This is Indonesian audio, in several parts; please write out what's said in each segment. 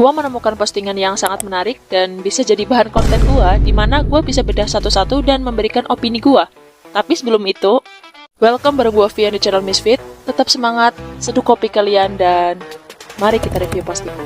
Gua menemukan postingan yang sangat menarik dan bisa jadi bahan konten gua, di mana gua bisa bedah satu-satu dan memberikan opini gua. Tapi sebelum itu, welcome bareng gua Vian di channel Misfit. Tetap semangat, seduh kopi kalian, dan mari kita review postingan.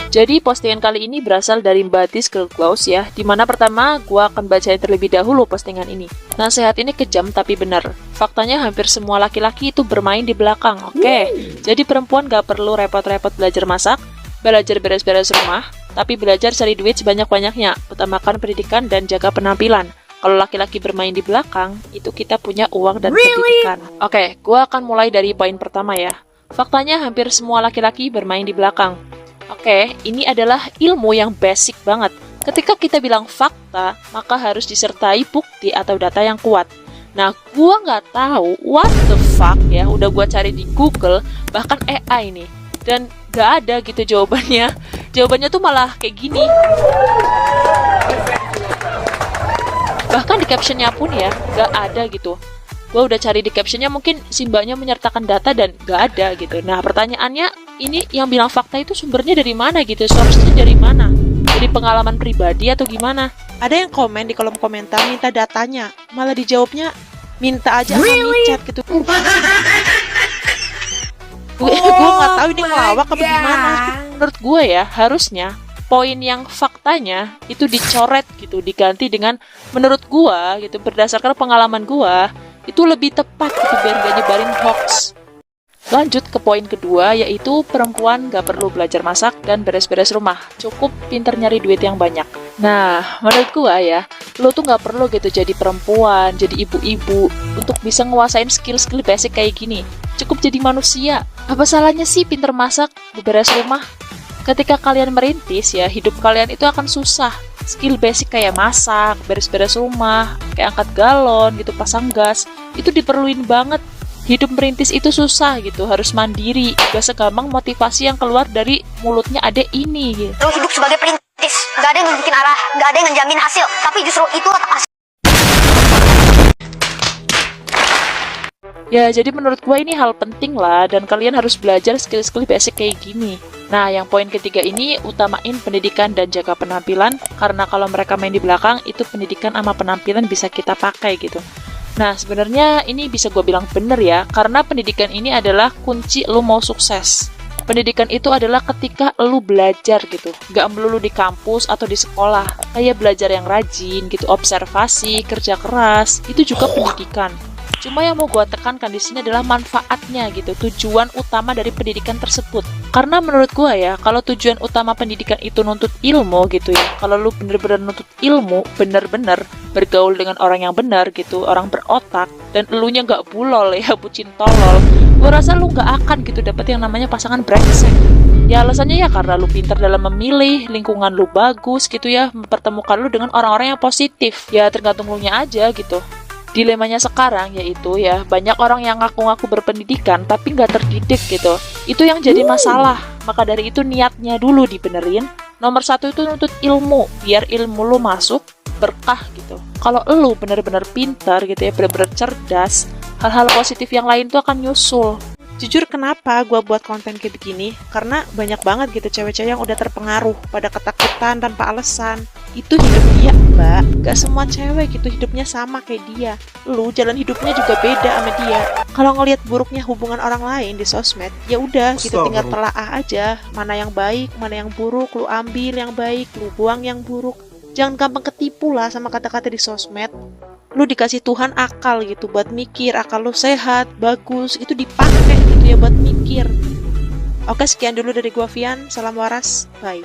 Jadi postingan kali ini berasal dari Mbak Tis Girl Glows ya, dimana pertama gua akan bacain terlebih dahulu postingan ini. Nasihat ini kejam tapi benar. Faktanya hampir semua laki-laki itu bermain di belakang, oke? Jadi perempuan gak perlu repot-repot belajar masak, belajar beres-beres rumah, tapi belajar cari duit sebanyak-banyaknya, utamakan pendidikan dan jaga penampilan. Kalau laki-laki bermain di belakang, itu kita punya uang dan pendidikan. Oke, gua akan mulai dari poin pertama ya. Faktanya hampir semua laki-laki bermain di belakang. Oke, ini adalah ilmu yang basic banget. Ketika kita bilang fakta, maka harus disertai bukti atau data yang kuat. Nah, gua nggak tahu what the fuck ya, udah gua cari di Google, bahkan AI nih, dan nggak ada gitu jawabannya. Jawabannya tuh malah kayak gini. Bahkan di captionnya pun ya, nggak ada gitu. Gue udah cari di captionnya, mungkin si mbaknya menyertakan data dan nggak ada gitu. Nah pertanyaannya, ini yang bilang fakta itu sumbernya dari mana gitu? Source-nya dari mana? Dari pengalaman pribadi atau gimana? Ada yang komen di kolom komentar minta datanya, malah dijawabnya minta aja sama chat gitu. Gue nggak tahu ini ngelawak apa gimana. Menurut gue ya, harusnya poin yang faktanya itu dicoret gitu, diganti dengan menurut gue gitu, berdasarkan pengalaman gue, itu lebih tepat gitu biar gak nyebarin hoax. Lanjut ke poin kedua, yaitu perempuan gak perlu belajar masak dan beres-beres rumah, cukup pinter nyari duit yang banyak. Nah, menurut gua ya, lo tuh gak perlu gitu jadi perempuan, jadi ibu-ibu untuk bisa nguasain skill-skill basic kayak gini. Cukup jadi manusia. Apa salahnya sih pinter masak, beres rumah? Ketika kalian merintis ya, hidup kalian itu akan susah. Skill basic kayak masak, beres-beres rumah, kayak angkat galon gitu, pasang gas, itu diperluin banget. Hidup merintis itu susah gitu, harus mandiri. Gak segampang motivasi yang keluar dari mulutnya adek ini gitu. Lo hidup sebagai perintis, gak ada yang nunjukin arah, gak ada yang ngejamin hasil, tapi justru itu hasil. Ya, jadi menurut gue ini hal penting lah, dan kalian harus belajar skill-skill basic kayak gini. Nah, yang poin ketiga ini, utamain pendidikan dan jaga penampilan, karena kalau mereka main di belakang, itu pendidikan sama penampilan bisa kita pakai gitu. Nah, sebenarnya ini bisa gue bilang bener ya, karena pendidikan ini adalah kunci lu mau sukses. Pendidikan itu adalah ketika lu belajar gitu, gak melulu di kampus atau di sekolah. Kayak belajar yang rajin gitu, observasi, kerja keras, itu juga pendidikan. Cuma yang mau gue tekankan di sini adalah manfaatnya gitu, tujuan utama dari pendidikan tersebut. Karena menurut gue ya, kalau tujuan utama pendidikan itu nuntut ilmu gitu ya, kalau lu bener-bener nuntut ilmu, bener-bener bergaul dengan orang yang benar gitu, orang berotak, dan elunya gak bulol ya, bucin tolol, gue rasa lu gak akan gitu dapet yang namanya pasangan brengsek. Ya alasannya ya karena lu pintar dalam memilih, lingkungan lu bagus gitu ya, mempertemukan lu dengan orang-orang yang positif. Ya tergantung lu nya aja gitu. Dilemanya sekarang yaitu ya, banyak orang yang ngaku-ngaku berpendidikan tapi nggak terdidik gitu. Itu yang jadi masalah. Maka dari itu niatnya dulu dibenerin. Nomor satu itu nuntut ilmu, biar ilmu lu masuk berkah gitu. Kalau lu bener-bener pintar gitu ya, bener-bener cerdas, hal-hal positif yang lain tuh akan nyusul. Jujur kenapa gue buat konten kayak begini? Karena banyak banget gitu cewek-cewek yang udah terpengaruh pada ketakutan tanpa alasan. Itu hidup dia, mbak. Gak semua cewek gitu hidupnya sama kayak dia. Lu jalan hidupnya juga beda sama dia. Kalau ngelihat buruknya hubungan orang lain di sosmed, ya udah gitu, tinggal telaah aja. Mana yang baik, mana yang buruk, lu ambil yang baik, lu buang yang buruk. Jangan gampang ketipu lah sama kata-kata di sosmed. Lu dikasih Tuhan akal gitu buat mikir, akal lu sehat, bagus, itu dipakai gitu ya buat mikir. Oke, sekian dulu dari gua Vian, salam waras, bye.